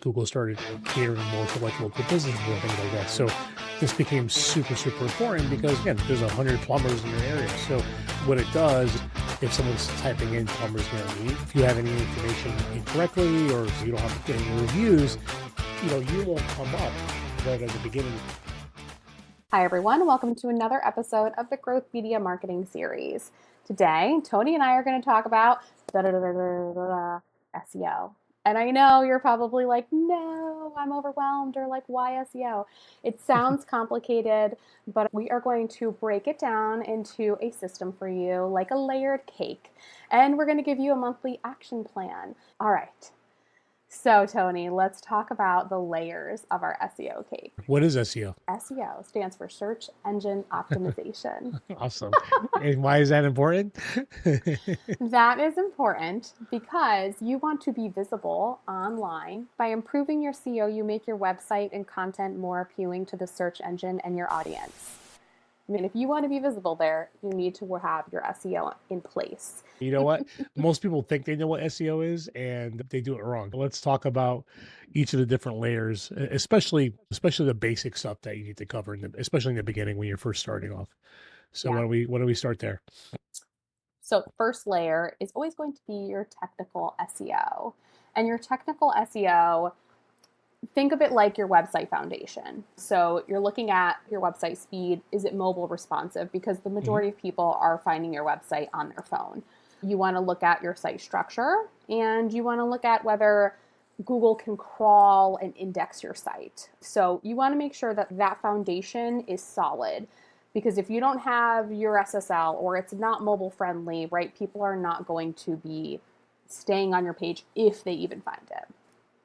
Google started catering more to like local businesses and things like that. So this became super, super important because again, there's 100 plumbers in your area. So what it does, if someone's typing in plumbers near me, if you have any information incorrectly or if you don't have any reviews, you won't come up right at the beginning. Hi, everyone. Welcome to another episode of the Growth Media Marketing Series. Today, Tony and I are going to talk about SEO. And I know you're probably like, no, I'm overwhelmed, or like, why SEO? It sounds complicated, but we are going to break it down into a system for you, like a layered cake. And we're going to give you a monthly action plan. All right. So, Tony, let's talk about the layers of our SEO cake. What is SEO? SEO stands for search engine optimization. Awesome. And why is that important? That is important because you want to be visible online. By improving your SEO, you make your website and content more appealing to the search engine and your audience. I mean, if you want to be visible there, you need to have your SEO in place. You know what? Most people think they know what SEO is and they do it wrong. Let's talk about each of the different layers, especially the basic stuff that you need to cover, especially in the beginning when you're first starting off. So Yeah. why don't we start there? So first layer is always going to be your technical SEO. And your technical SEO, think of it like your website foundation. So you're looking at your website speed. Is it mobile responsive? Because the majority of people are finding your website on their phone. You want to look at your site structure, and you want to look at whether Google can crawl and index your site. So you want to make sure that that foundation is solid. Because if you don't have your SSL or it's not mobile friendly, right, people are not going to be staying on your page if they even find it.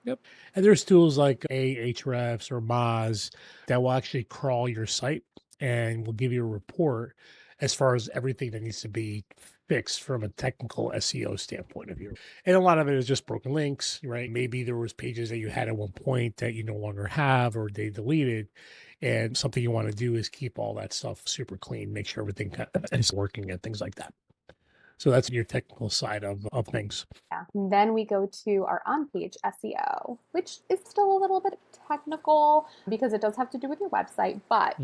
Yep. And there's tools like Ahrefs or Moz that will actually crawl your site and will give you a report as far as everything that needs to be fixed from a technical SEO standpoint of view. And a lot of it is just broken links, right? Maybe there was pages that you had at one point that you no longer have or they deleted. And something you want to do is keep all that stuff super clean, make sure everything is working and things like that. So that's your technical side of things. Yeah. And then we go to our on-page SEO, which is still a little bit technical because it does have to do with your website, but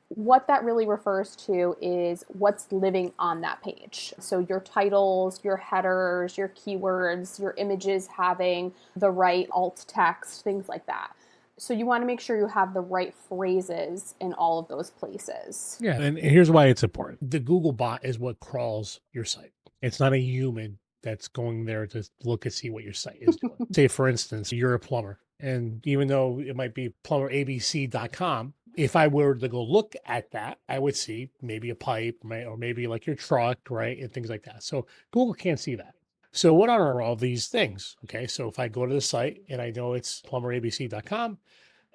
what that really refers to is what's living on that page. So your titles, your headers, your keywords, your images having the right alt text, things like that. So you want to make sure you have the right phrases in all of those places. Yeah, and here's why it's important. The Google bot is what crawls your site. It's not a human that's going there to look and see what your site is doing. Say, for instance, you're a plumber, and even though it might be plumberabc.com, if I were to go look at that, I would see maybe a pipe or maybe like your truck, right? And things like that. So Google can't see that. So what are all these things? Okay, so if I go to the site and I know it's plumberabc.com,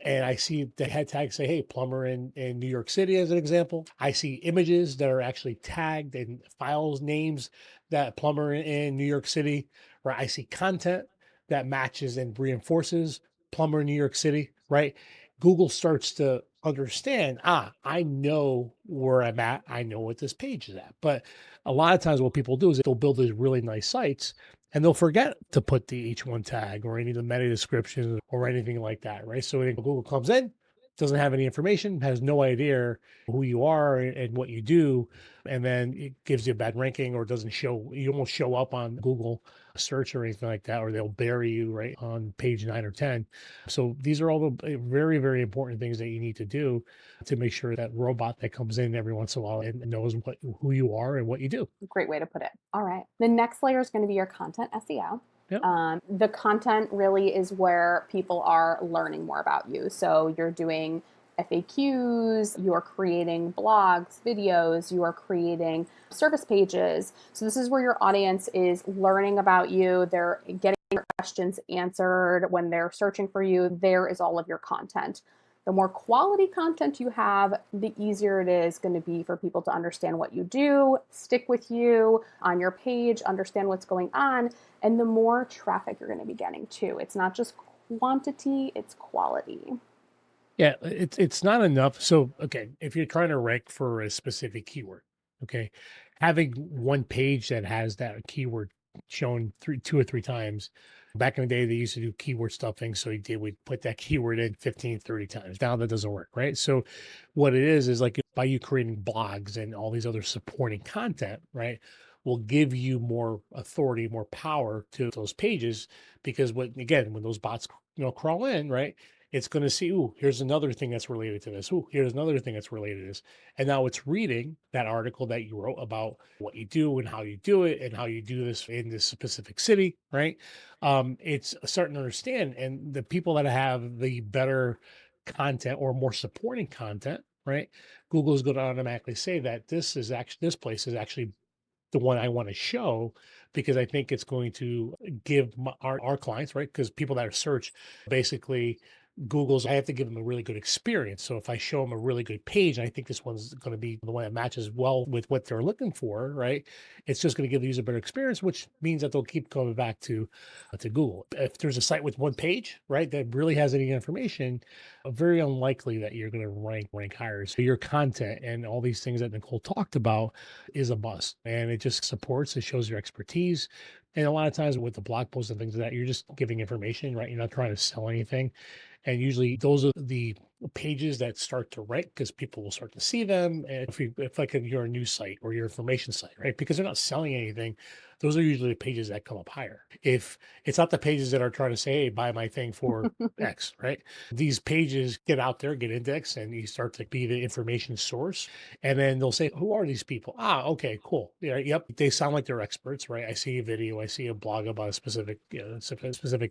and I see the head tag say, hey, plumber in New York City, as an example. I see images that are actually tagged and files names that plumber in New York City, right? I see content that matches and reinforces plumber in New York City, right? Google starts to understand, I know where I'm at. I know what this page is at. But a lot of times what people do is they'll build these really nice sites and they'll forget to put the H1 tag or any of the meta descriptions or anything like that, right? So when Google comes in, doesn't have any information, has no idea who you are and what you do, and then it gives you a bad ranking or doesn't show, you won't show up on Google search or anything like that, or they'll bury you right on page 9 or 10. So these are all the very, very important things that you need to do to make sure that robot that comes in every once in a while and knows who you are and what you do. Great way to put it. All right. The next layer is going to be your content SEO. Yep. The content really is where people are learning more about you. So you're doing FAQs, you're creating blogs, videos, you are creating service pages. So this is where your audience is learning about you. They're getting your questions answered when they're searching for you. There is all of your content. The more quality content you have, the easier it is going to be for people to understand what you do, stick with you on your page, understand what's going on, and the more traffic you're going to be getting too. It's not just quantity, it's quality. Yeah, it's not enough. So, okay, if you're trying to rank for a specific keyword, okay, having one page that has that keyword shown two or three times Back in the day, they used to do keyword stuffing. So we'd put that keyword in 15, 30 times. Now that doesn't work, right? So what it is like by you creating blogs and all these other supporting content, right, will give you more authority, more power to those pages. Because when those bots, crawl in, right, it's going to see, ooh, here's another thing that's related to this. Ooh, here's another thing that's related to this. And now it's reading that article that you wrote about what you do and how you do it and how you do this in this specific city, right? It's starting to understand. And the people that have the better content or more supporting content, right? Google is going to automatically say that this place is actually the one I want to show because I think it's going to give our clients, right? Because people that are search basically I have to give them a really good experience. So if I show them a really good page, and I think this one's going to be the one that matches well with what they're looking for, right? It's just going to give the user a better experience, which means that they'll keep coming back to Google. If there's a site with one page, right, that really has any information, very unlikely that you're going to rank higher. So your content and all these things that Nicole talked about is a must, and it just supports, it shows your expertise. And a lot of times with the blog posts and things like that, you're just giving information, right? You're not trying to sell anything. And usually those are the pages that start to rank because people will start to see them. And if like you're a news site or your information site, right? Because they're not selling anything, those are usually the pages that come up higher. If it's not the pages that are trying to say, hey, buy my thing for X, right? These pages get out there, get indexed, and you start to be the information source. And then they'll say, who are these people? Ah, okay, cool. Yeah, yep. They sound like they're experts, right? I see a video, I see a blog about a specific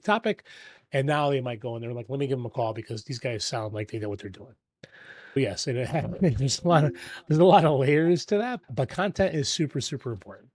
topic. And now they might go in there like, let me give them a call because these guys sound like they know what they're doing. But yes, and there's a lot of layers to that, but content is super, super important.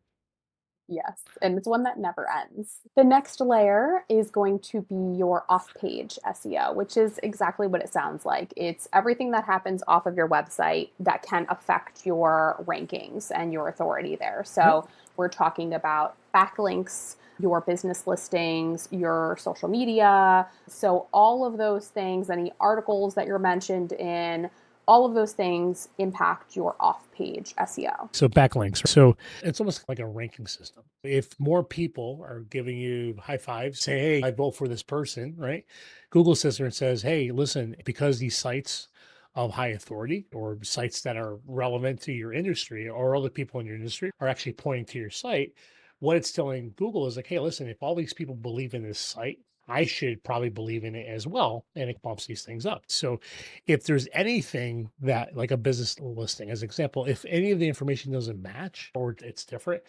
Yes, and it's one that never ends. The next layer is going to be your off-page SEO, which is exactly what it sounds like. It's everything that happens off of your website that can affect your rankings and your authority there. So we're talking about backlinks, your business listings, your social media. So all of those things, any articles that you're mentioned in, all of those things impact your off-page SEO. So backlinks. So it's almost like a ranking system. If more people are giving you high fives, say, hey, I vote for this person, right? Google sits there and says, hey, listen, because these sites of high authority or sites that are relevant to your industry or other people in your industry are actually pointing to your site, what it's telling Google is like, hey, listen, if all these people believe in this site, I should probably believe in it as well. And it bumps these things up. So if there's anything that, like a business listing, as an example, if any of the information doesn't match or it's different,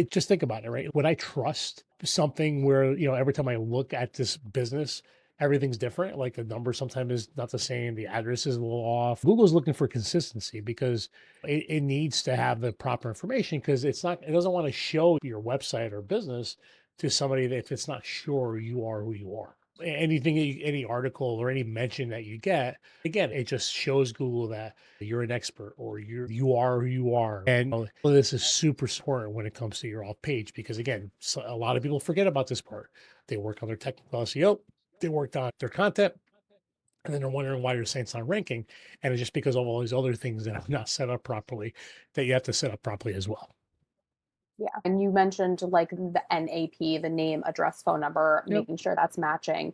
just think about it, right? Would I trust something where, every time I look at this business, everything's different? Like the number sometimes is not the same, the address is a little off. Google's looking for consistency because it needs to have the proper information because it doesn't want to show your website or business to somebody that if it's not sure you are who you are. Anything, any article or any mention that you get, again, it just shows Google that you're an expert or you are who you are. And this is super important when it comes to your off page because again, a lot of people forget about this part. They work on their technical SEO, they worked on their content, and then they're wondering why your site's not ranking. And it's just because of all these other things that are not set up properly that you have to set up properly as well. Yeah. And you mentioned like the NAP, the name, address, phone number, Yep. making sure that's matching.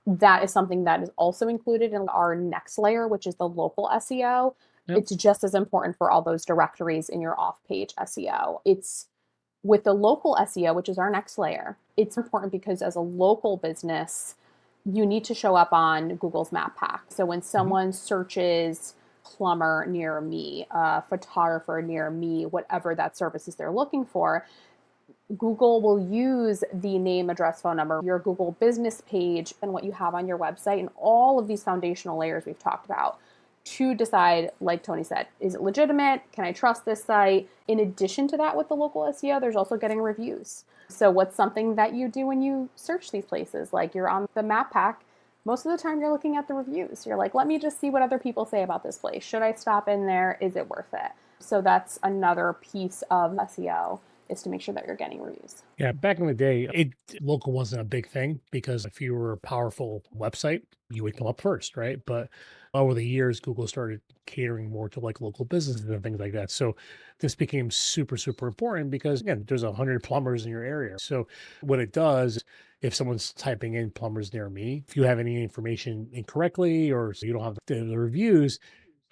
That is something that is also included in our next layer, which is the local SEO. Yep. It's just as important for all those directories in your off page SEO. It's with the local SEO, which is our next layer, it's important because as a local business, you need to show up on Google's map pack. So when someone searches plumber near me, photographer near me, whatever that service is they're looking for, Google will use the name, address, phone number, your Google business page, and what you have on your website, and all of these foundational layers we've talked about to decide, like Tony said, is it legitimate? Can I trust this site? In addition to that, with the local SEO, there's also getting reviews. So what's something that you do when you search these places? Like you're on the map pack, most of the time you're looking at the reviews. You're like, let me just see what other people say about this place. Should I stop in there? Is it worth it? So that's another piece of SEO, is to make sure that you're getting reviews. Yeah, back in the day, local wasn't a big thing because if you were a powerful website, you would come up first, right? But over the years, Google started catering more to like local businesses and things like that. So this became super, super important because again, there's 100 plumbers in your area. So what it does if someone's typing in plumbers near me, if you have any information incorrectly or you don't have the reviews,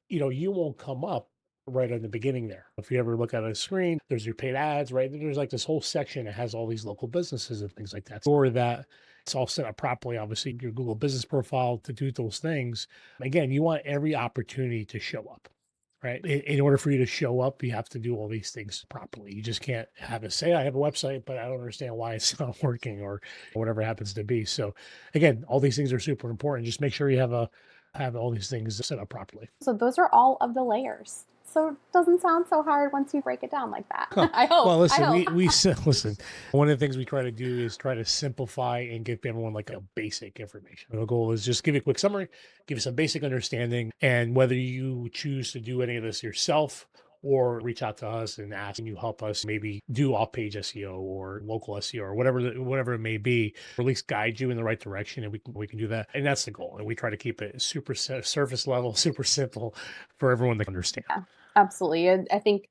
you won't come up right in the beginning there. If you ever look at a screen, there's your paid ads, right? There's like this whole section that has all these local businesses and things like that. Or that it's all set up properly, obviously, your Google business profile to do those things. Again, you want every opportunity to show up, right? In order for you to show up, you have to do all these things properly. You just can't have it say, I have a website, but I don't understand why it's not working or whatever it happens to be. So again, all these things are super important. Just make sure you have all these things set up properly. So those are all of the layers. So it doesn't sound so hard once you break it down like that. Huh. I hope. Well, listen, I hope. we listen. One of the things we try to do is try to simplify and give everyone like a basic information. The goal is just give you a quick summary, give you some basic understanding, and whether you choose to do any of this yourself or reach out to us and ask, can you help us maybe do off-page SEO or local SEO or whatever it may be, or at least guide you in the right direction, and we can do that. And that's the goal. And we try to keep it super surface level, super simple for everyone to understand. Yeah, absolutely. I think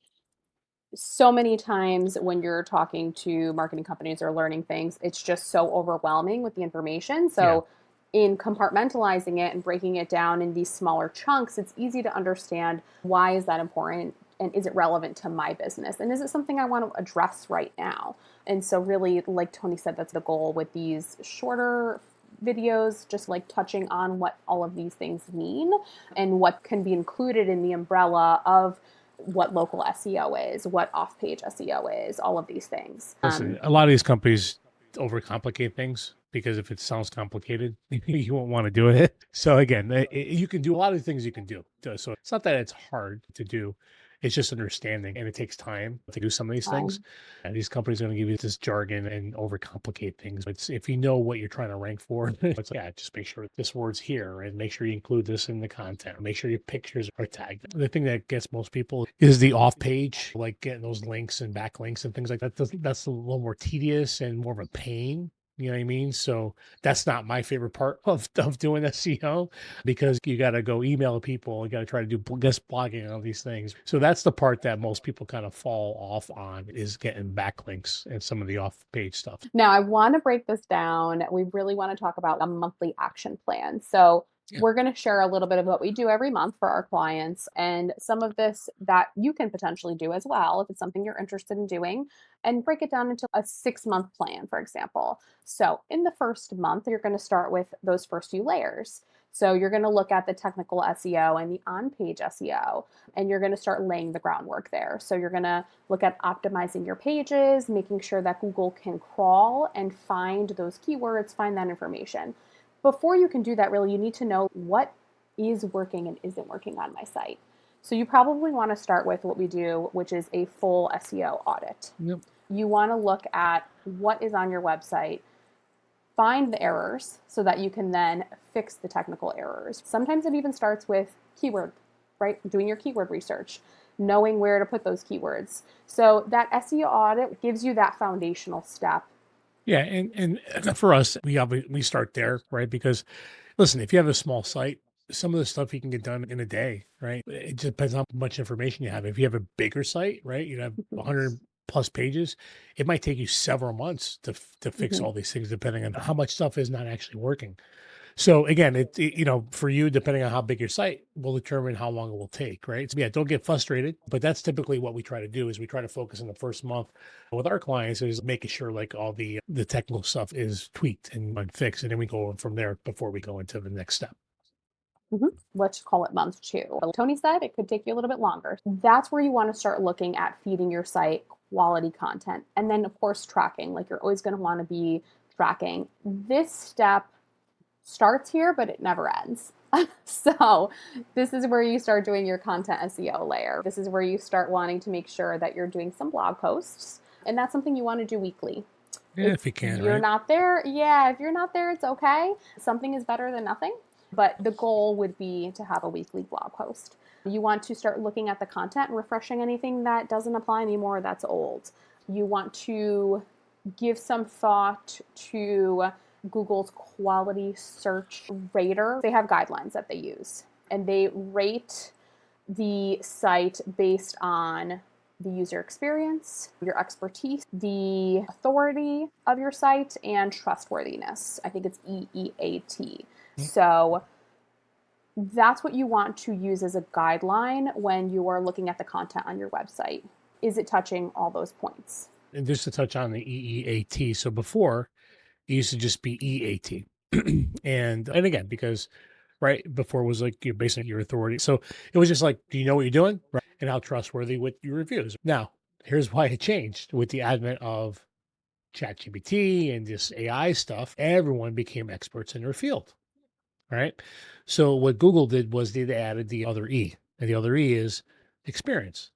so many times when you're talking to marketing companies or learning things, it's just so overwhelming with the information. So in compartmentalizing it and breaking it down in these smaller chunks, it's easy to understand why is that important and is it relevant to my business? And is it something I want to address right now? And so really, like Tony said, that's the goal with these shorter videos, just like touching on what all of these things mean and what can be included in the umbrella of what local SEO is, what off-page SEO is, all of these things. Listen, a lot of these companies overcomplicate things because if it sounds complicated, you won't want to do it. So again, you can do a lot of things you can do. So it's not that it's hard to do. It's just understanding, and it takes time to do some of these things. And these companies are going to give you this jargon and overcomplicate things. But if you know what you're trying to rank for, it's like, just make sure this word's here and make sure you include this in the content. Make sure your pictures are tagged. The thing that gets most people is the off page, like getting those links and backlinks and things like that. That's a little more tedious and more of a pain. You know what I mean? So that's not my favorite part of doing SEO because you got to go email people. You got to try to do guest blogging and all these things. So that's the part that most people kind of fall off on is getting backlinks and some of the off page stuff. Now, I want to break this down. We really want to talk about a monthly action plan. So we're going to share a little bit of what we do every month for our clients and some of this that you can potentially do as well if it's something you're interested in doing, and break it down into a 6-month plan, for example. So in the first month, you're going to start with those first few layers. So you're going to look at the technical SEO and the on-page SEO, and you're going to start laying the groundwork there. So you're going to look at optimizing your pages, making sure that Google can crawl and find those keywords, find that information. Before you can do that, really, you need to know what is working and isn't working on my site. So you probably want to start with what we do, which is a full SEO audit. Yep. You want to look at what is on your website, find the errors so that you can then fix the technical errors. Sometimes it even starts with keyword, right? Doing your keyword research, knowing where to put those keywords. So that SEO audit gives you that foundational step. Yeah, and for us, we start there, right? Because listen, if you have a small site, some of the stuff you can get done in a day, right? It just depends on how much information you have. If you have a bigger site, right, you have 100 plus pages, it might take you several months to fix all these things, depending on how much stuff is not actually working. So again, for you, depending on how big your site will determine how long it will take, right? So yeah, don't get frustrated, but that's typically what we try to do is we try to focus in the first month with our clients is making sure like all the technical stuff is tweaked and fixed. And then we go on from there before we go into the next step. Let's call it month 2. Tony said it could take you a little bit longer. That's where you want to start looking at feeding your site quality content. And then of course, tracking, like you're always going to want to be tracking. This step starts here, but it never ends. So this is where you start doing your content SEO layer. This is where you start wanting to make sure that you're doing some blog posts. And that's something you want to do weekly. Yeah, if you can, you're right? not there. If you're not there, it's okay. Something is better than nothing. But the goal would be to have a weekly blog post. You want to start looking at the content and refreshing anything that doesn't apply anymore that's old. You want to give some thought to Google's quality search rater. They have guidelines that they use, and they rate the site based on the user experience, your expertise, the authority of your site, and trustworthiness. I think it's EEAT. So that's what you want to use as a guideline when you are looking at the content on your website. Is it touching all those points? And just to touch on the EEAT. So before, it used to just be EAT. and again, because right before was like you're basing your authority. So it was just like, do you know what you're doing? Right. And how trustworthy with your reviews. Now, here's why it changed with the advent of ChatGPT and this AI stuff. Everyone became experts in their field. Right. So what Google did was they added the other E, and the other E is experience.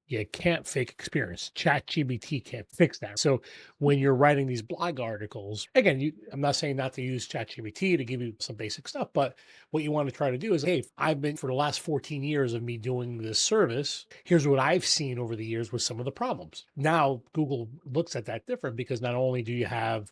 You can't fake experience. ChatGPT can't fix that. So when you're writing these blog articles, again, I'm not saying not to use ChatGPT to give you some basic stuff, but what you want to try to do is, hey, I've been for the last 14 years of me doing this service. Here's what I've seen over the years with some of the problems. Now Google looks at that different because not only do you have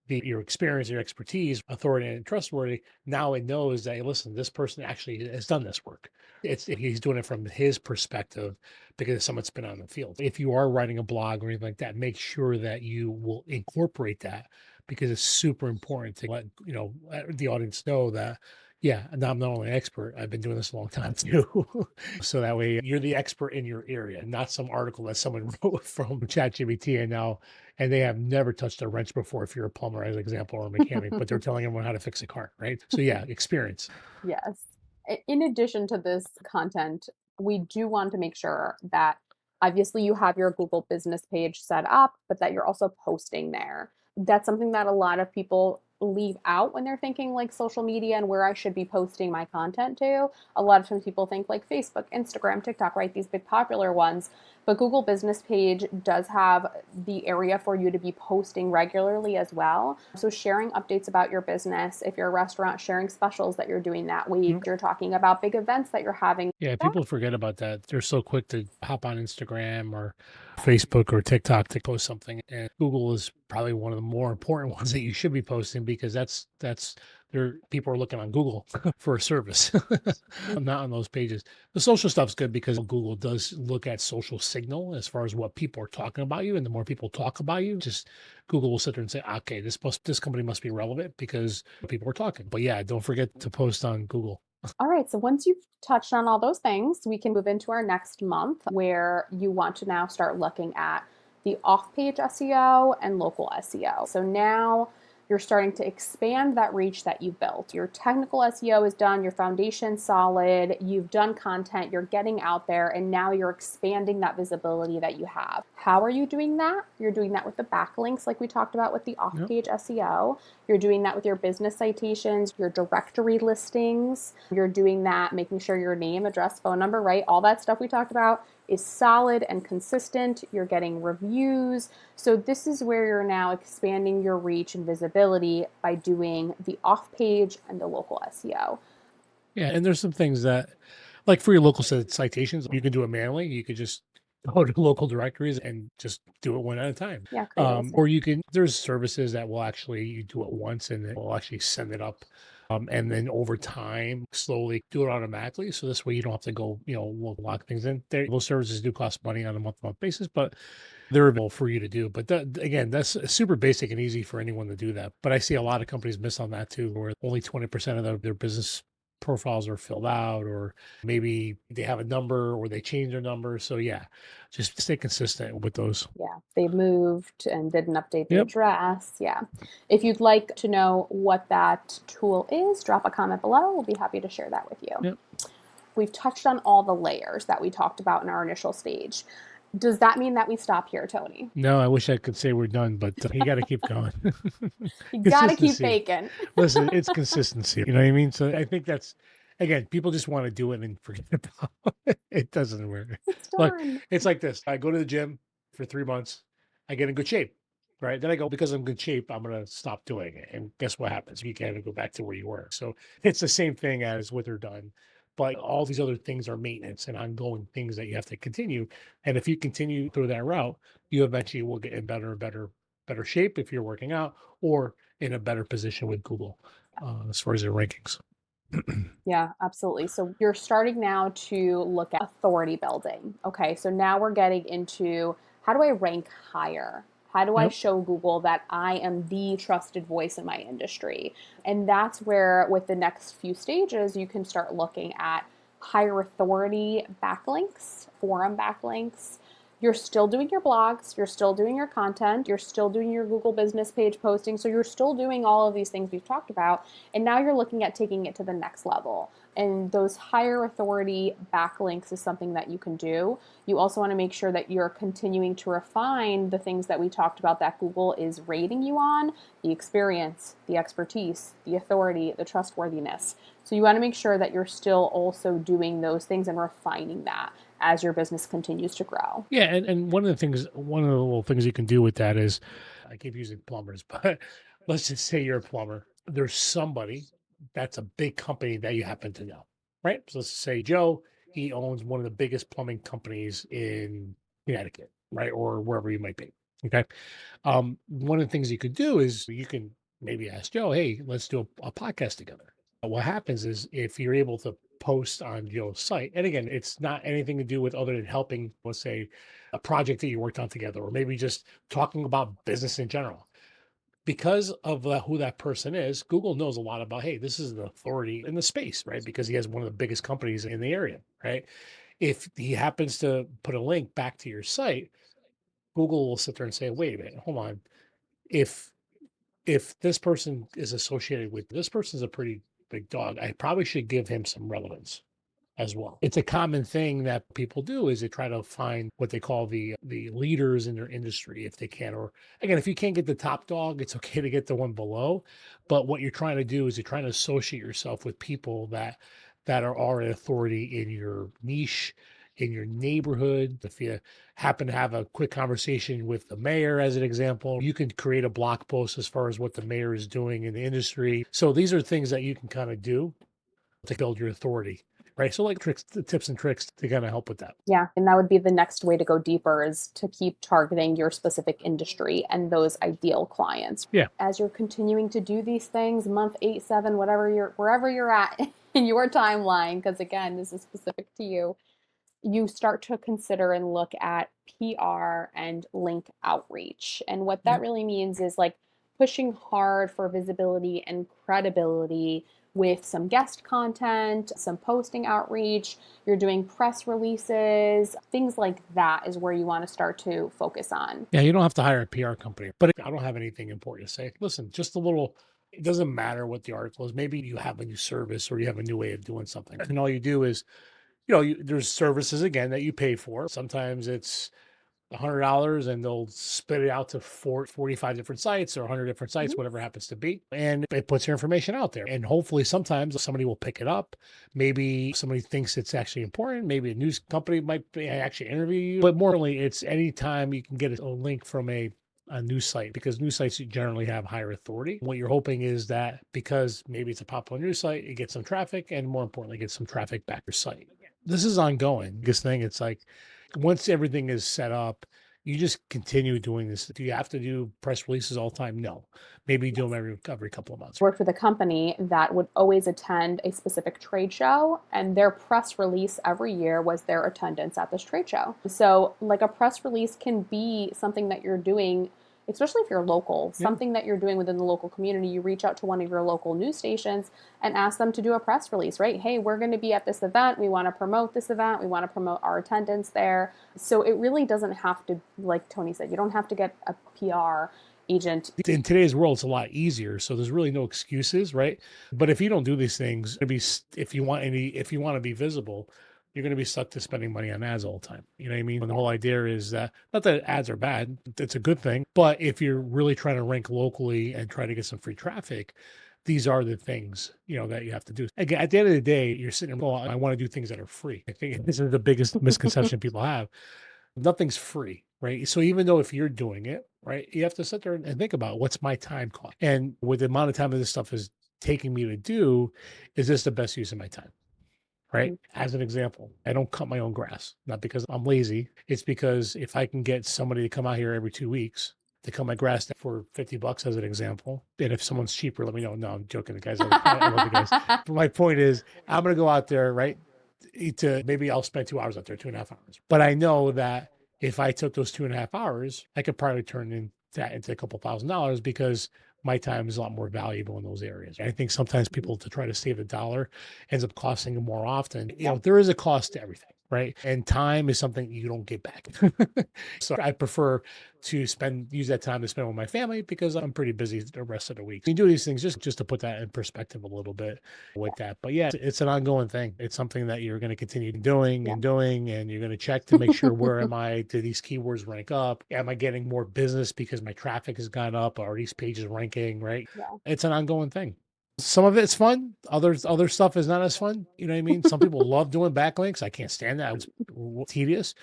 your experience, your expertise, authority, and trustworthy. Now it knows that, hey, listen, this person actually has done this work. He's doing it from his perspective because someone's been on the field. If you are writing a blog or anything like that, make sure that you will incorporate that because it's super important to let the audience know that. Yeah, and I'm not only an expert, I've been doing this a long time too. So that way you're the expert in your area, not some article that someone wrote from ChatGPT and they have never touched a wrench before if you're a plumber as an example or a mechanic, but they're telling everyone how to fix a car, right? So yeah, experience. Yes. In addition to this content, we do want to make sure that obviously you have your Google business page set up, but that you're also posting there. That's something that a lot of people leave out when they're thinking like social media and where I should be posting my content to. A lot of times people think like Facebook, Instagram, TikTok, right? These big popular ones. But Google business page does have the area for you to be posting regularly as well. So sharing updates about your business, if you're a restaurant, sharing specials that you're doing that week, Yep. you're talking about big events that you're having. Yeah, people forget about that. They're so quick to hop on Instagram or Facebook or TikTok to post something. And Google is probably one of the more important ones that you should be posting because that's there people are looking on Google for a service, not on those pages. The social stuff's good because Google does look at social signal as far as what people are talking about you. And the more people talk about you, just Google will sit there and say, okay, this company must be relevant because people are talking. But yeah, don't forget to post on Google. All right, so once you've touched on all those things, we can move into our next month where you want to now start looking at the off-page SEO and local SEO. So now you're starting to expand that reach that you've built. Your technical SEO is done, your foundation's solid, you've done content, you're getting out there, and now you're expanding that visibility that you have. How are you doing that? You're doing that with the backlinks like we talked about with the off-page SEO. You're doing that with your business citations, your directory listings. You're doing that, making sure your name, address, phone number, right? All that stuff we talked about is solid and consistent. You're getting reviews. So this is where you're now expanding your reach and visibility by doing the off-page and the local SEO. Yeah, and there's some things that, like for your local citations, you can do it manually. You could just go to local directories and just do it one at a time. Yeah, create a listing. Or there's services that will actually, you do it once and it will actually send it up. And then over time, slowly do it automatically. So this way you don't have to go, lock things in. Those services do cost money on a month-to-month basis, but they're available for you to do. But again, that's super basic and easy for anyone to do that. But I see a lot of companies miss on that too, where only 20% of their business profiles are filled out, or maybe they have a number or they change their number. So yeah, just stay consistent with those. Yeah, they moved and didn't update the Yep. address. Yeah. If you'd like to know what that tool is, drop a comment below. We'll be happy to share that with you. Yep. We've touched on all the layers that we talked about in our initial stage. Does that mean that we stop here, Tony? No, I wish I could say we're done, but you got to keep going. You got to keep Consistency. baking. Listen, it's consistency. You know what I mean? So I think again, people just want to do it and forget about it. It doesn't work. It's Like, done. it's like this. I go to the gym for 3 months. I get in good shape, right? Then I go, because I'm in good shape, I'm going to stop doing it. And guess what happens? You can't go back to where you were. So it's the same thing as what they're done. But all these other things are maintenance and ongoing things that you have to continue. And if you continue through that route, you eventually will get in better and better shape if you're working out, or in a better position with Google as far as their rankings. Yeah, absolutely. So you're starting now to look at authority building. Okay, so now we're getting into how do I rank higher? How do I Yep. show Google that I am the trusted voice in my industry? And that's where, with the next few stages, you can start looking at higher authority backlinks, forum backlinks. You're still doing your blogs, you're still doing your content, you're still doing your Google business page posting. So you're still doing all of these things we've talked about. And now you're looking at taking it to the next level. And those higher authority backlinks is something that you can do. You also want to make sure that you're continuing to refine the things that we talked about that Google is rating you on: the experience, the expertise, the authority, the trustworthiness. So you want to make sure that you're still also doing those things and refining that as your business continues to grow. Yeah, and one of the little things you can do with that is, I keep using plumbers, but let's just say you're a plumber. There's somebody that's a big company that you happen to know, right? So let's say Joe, he owns one of the biggest plumbing companies in Connecticut, right? Or wherever you might be. Okay. One of the things you could do is you can maybe ask Joe, hey, let's do a podcast together. What happens is if you're able to post on Joe's site, and again, it's not anything to do with other than helping, let's say, a project that you worked on together, or maybe just talking about business in general. Because of who that person is, Google knows a lot about, hey, this is an authority in the space, right? Because he has one of the biggest companies in the area, right? If he happens to put a link back to your site, Google will sit there and say, wait a minute, hold on. If this person is associated with this person's a pretty big dog, I probably should give him some relevance as well. It's a common thing that people do is they try to find what they call the leaders in their industry if they can. Or again, if you can't get the top dog, it's okay to get the one below. But what you're trying to do is you're trying to associate yourself with people that are an authority in your niche, in your neighborhood. If you happen to have a quick conversation with the mayor, as an example, you can create a blog post as far as what the mayor is doing in the industry. So these are things that you can kind of do to build your authority, right? So like tips and tricks to kind of help with that. Yeah, and that would be the next way to go deeper, is to keep targeting your specific industry and those ideal clients. Yeah. As you're continuing to do these things, month 8, 7, wherever you're at in your timeline, because again, this is specific to you, you start to consider and look at PR and link outreach. And what that Yep. really means is like pushing hard for visibility and credibility with some guest content, some posting outreach. You're doing press releases, things like that is where you want to start to focus on. Yeah. You don't have to hire a PR company, but I don't have anything important to say. Listen, just a little, it doesn't matter what the article is. Maybe you have a new service or you have a new way of doing something. And all you do is, there's services again that you pay for. Sometimes it's $100 and they'll spit it out to 45 different sites or 100 different sites, Mhm. whatever it happens to be. And it puts your information out there. And hopefully sometimes somebody will pick it up. Maybe somebody thinks it's actually important. Maybe a news company might actually interview you. But more importantly, it's anytime you can get a link from a news site, because news sites generally have higher authority. What you're hoping is that because maybe it's a popular news site, it gets some traffic, and more importantly, get some traffic back to your site. This is ongoing. This thing, it's like once everything is set up, you just continue doing this. Do you have to do press releases all the time? No. Maybe do them every couple of months. Worked with a company that would always attend a specific trade show, and their press release every year was their attendance at this trade show. So, like, a press release can be something that you're doing, especially if you're local, Yeah. something that you're doing within the local community. You reach out to one of your local news stations and ask them to do a press release, right? Hey, we're going to be at this event. We want to promote this event. We want to promote our attendance there. So it really doesn't have to, like Tony said, you don't have to get a PR agent. In today's world, it's a lot easier. So there's really no excuses, right? But if you don't do these things, if you want to be visible, you're going to be stuck to spending money on ads all the time. You know what I mean? And the whole idea is that not that ads are bad, it's a good thing. But if you're really trying to rank locally and try to get some free traffic, these are the things, that you have to do. Again, at the end of the day, you're sitting there, well, I want to do things that are free. I think this is the biggest misconception people have. Nothing's free, right? So even though if you're doing it, right, you have to sit there and think about what's my time cost. And with the amount of time that this stuff is taking me to do, is this the best use of my time? Right. As an example, I don't cut my own grass, not because I'm lazy. It's because if I can get somebody to come out here every 2 weeks They cut my grass for $50 as an example. And if someone's cheaper, let me know. No, I'm joking. The guys, I love the guys. But my point is, I'm going to go out there, right? To maybe I'll spend 2 hours out there, 2.5 hours. But I know that if I took those 2.5 hours, I could probably turn that into a couple $1,000 because my time is a lot more valuable in those areas. I think sometimes people, to try to save a dollar, ends up costing them more often. There is a cost to everything, right? And time is something you don't get back. So I prefer to use that time to spend with my family because I'm pretty busy the rest of the week. You do these things just to put that in perspective a little bit with that. But yeah, it's an ongoing thing. It's something that you're going to continue doing and doing, and you're going to check to make sure where am I, do these keywords rank up? Am I getting more business because my traffic has gone up? Are these pages ranking, right? Yeah. It's an ongoing thing. Some of it's fun. Other stuff is not as fun. You know what I mean? Some people love doing backlinks. I can't stand that. It's tedious.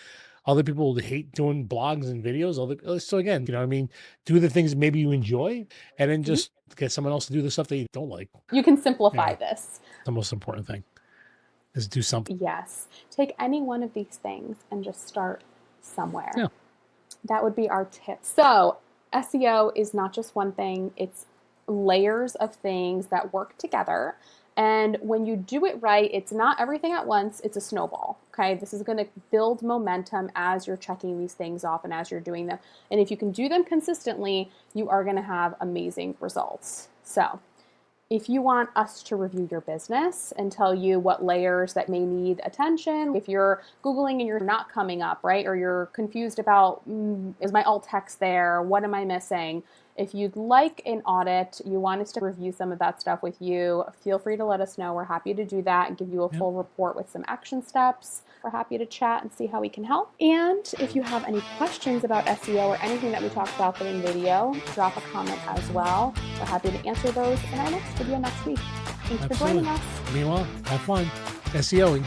Other people hate doing blogs and videos. So again, you know what I mean? Do the things maybe you enjoy, and then just get someone else to do the stuff that you don't like. You can simplify this. The most important thing is do something. Yes. Take any one of these things and just start somewhere. Yeah. That would be our tip. So SEO is not just one thing. It's layers of things that work together. And when you do it right, it's not everything at once, it's a snowball, okay? This is gonna build momentum as you're checking these things off and as you're doing them. And if you can do them consistently, you are gonna have amazing results. So if you want us to review your business and tell you what layers that may need attention, if you're Googling and you're not coming up, right? Or you're confused about, is my alt text there? What am I missing? If you'd like an audit, you want us to review some of that stuff with you, feel free to let us know. We're happy to do that and give you a full report with some action steps. We're happy to chat and see how we can help. And if you have any questions about SEO or anything that we talked about in video, drop a comment as well. We're happy to answer those in our next video next week. Thanks for joining us. Meanwhile, have fun SEOing.